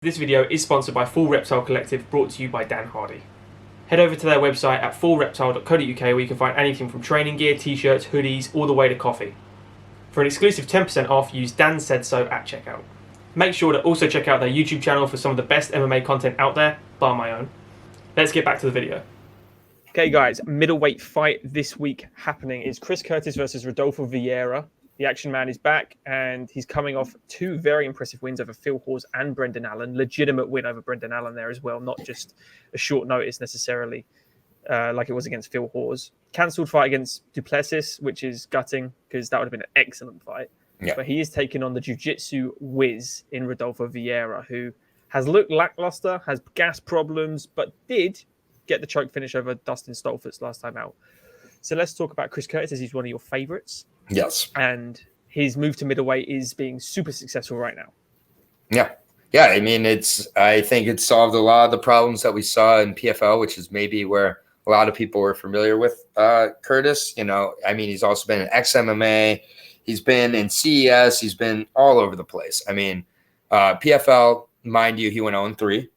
This video is sponsored by Full Reptile Collective, brought to you by Dan Hardy. Head over to their website at fullreptile.co.uk where you can find anything from training gear, t-shirts, hoodies, all the way to coffee. For an exclusive 10% off, use Dan Said So at checkout. Make sure to also check out their YouTube channel for some of the best MMA content out there, bar my own. Let's get back to the video. Okay guys, middleweight fight this week happening is Chris Curtis versus Rodolfo Viera. The Action Man is back, and he's coming off two very impressive wins over Phil Hawes and Brendan Allen. Legitimate win over Brendan Allen there as well, not just a short notice necessarily, like it was against Phil Hawes. Cancelled fight against Duplessis, which is gutting because that would have been an excellent fight. Yeah. But he is taking on the Jiu Jitsu whiz in Rodolfo Viera, who has looked lackluster, has gas problems, but did get the choke finish over Dustin Stoltzfus last time out. So let's talk about Chris Curtis, as he's one of your favorites. Yes. And his move to middleweight is being super successful right now. Yeah. Yeah. I mean, I think it solved a lot of the problems that we saw in PFL, which is maybe where a lot of people were familiar with Curtis. You know, I mean, he's also been in ex-MMA. He's been in CES. He's been all over the place. I mean, PFL, mind you, he went 0-3.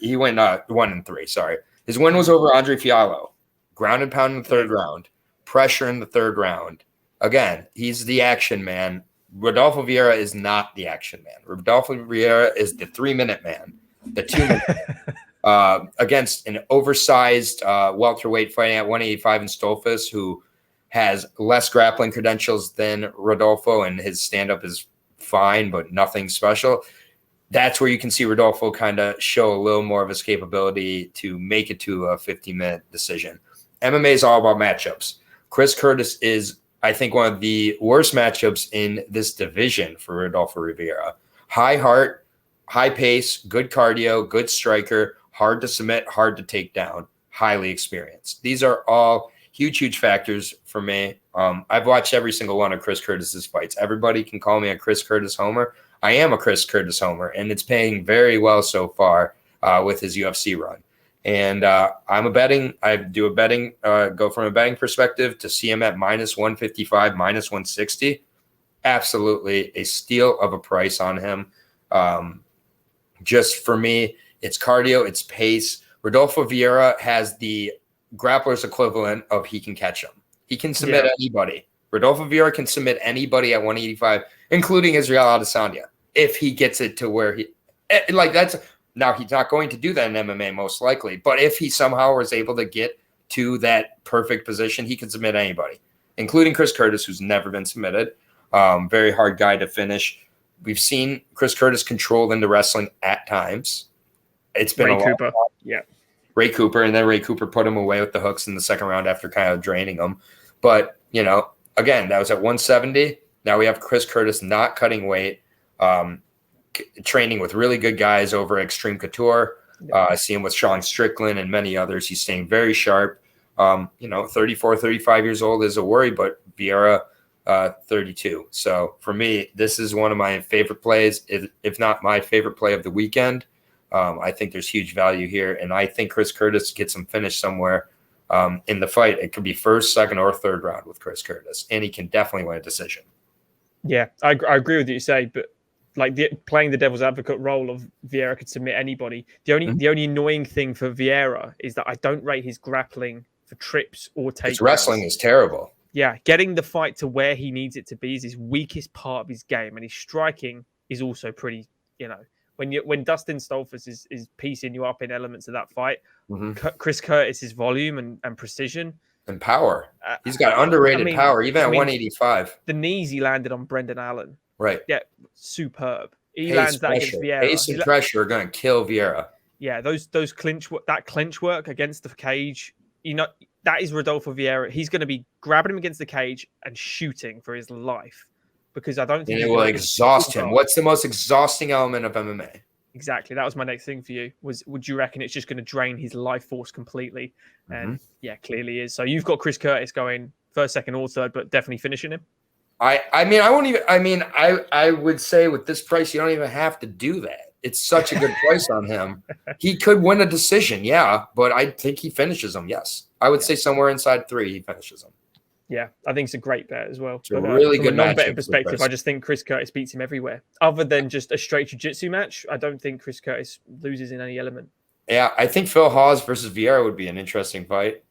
He went 1-3. Sorry. His win was over Andre Fiallo. Ground and pound in the third round. Pressure in the third round. Again, he's the action man. Rodolfo Viera is not the action man. Rodolfo Viera is the 3-minute man, the 2-minute against an oversized welterweight fighting at 185 in Stoltzfus, who has less grappling credentials than Rodolfo, and his stand-up is fine, but nothing special. That's where you can see Rodolfo kind of show a little more of his capability to make it to a 50-minute decision. MMA is all about matchups. Chris Curtis is, I think, one of the worst matchups in this division for Rodolfo Viera. High heart, high pace, good cardio, good striker, hard to submit, hard to take down, highly experienced. These are all huge, huge factors for me. I've watched every single one of Chris Curtis's fights. Everybody can call me a Chris Curtis homer. I am a Chris Curtis homer, and it's paying very well so far with his UFC run. And I do a betting, go from a betting perspective to see him at -155, -160. Absolutely a steal of a price on him. Just for me, it's cardio, it's pace. Rodolfo Viera has the grappler's equivalent of he can catch him. He can submit anybody. Rodolfo Viera can submit anybody at 185, including Israel Adesanya, if he gets it to where now, he's not going to do that in MMA most likely, but if he somehow was able to get to that perfect position, he can submit anybody, including Chris Curtis, who's never been submitted. Very hard guy to finish. We've seen Chris Curtis controlled into wrestling at times. It's been Ray Cooper. Yeah. Ray Cooper, and then Ray Cooper put him away with the hooks in the second round after kind of draining him. But, you know, again, that was at 170. Now we have Chris Curtis not cutting weight. Training with really good guys over Extreme Couture. I see him with Sean Strickland and many others. He's staying very sharp. 34, 35 years old is a worry, but Viera, 32. So for me, this is one of my favorite plays, if not my favorite play of the weekend. I think there's huge value here, and I think Chris Curtis gets him finished somewhere in the fight. It could be first, second, or third round with Chris Curtis, and he can definitely win a decision. Yeah, I agree with what you say, but playing the devil's advocate role of Viera could submit anybody. The only annoying thing for Viera is that I don't rate his grappling for trips or takedowns. His wrestling is terrible. Yeah, getting the fight to where he needs it to be is his weakest part of his game, and his striking is also pretty. When Dustin Stoltzfus is piecing you up in elements of that fight, Chris Curtis's volume and precision and power. He's got underrated power, even at 185. The knees he landed on Brendan Allen. Right. Yeah, superb. He lands that against Viera. Pace and pressure are going to kill Viera. Yeah, those clinch work against the cage, that is Rodolfo Viera. He's going to be grabbing him against the cage and shooting for his life because I don't think it will exhaust him. What's the most exhausting element of MMA? Exactly. That was my next thing for you. Would you reckon it's just going to drain his life force completely? And yeah, clearly is. So you've got Chris Curtis going first, second, or third, but definitely finishing him. I would say with this price, you don't even have to do that. It's such a good price on him. He could win a decision, yeah, but I think he finishes him, yes. I would say somewhere inside 3, he finishes him. Yeah, I think it's a great bet as well. It's a But really from a good non-betting matchup for perspective, Chris. I just think Chris Curtis beats him everywhere. Other than just a straight jiu-jitsu match, I don't think Chris Curtis loses in any element. Yeah, I think Phil Hawes versus Viera would be an interesting fight.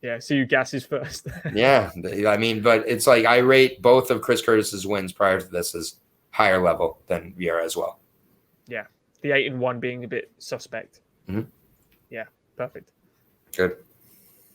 Yeah, so you gasses first. Yeah, I mean, but it's like I rate both of Chris Curtis's wins prior to this as higher level than Viera as well. Yeah, the 8-1 being a bit suspect. Mhm. Yeah, perfect. Good.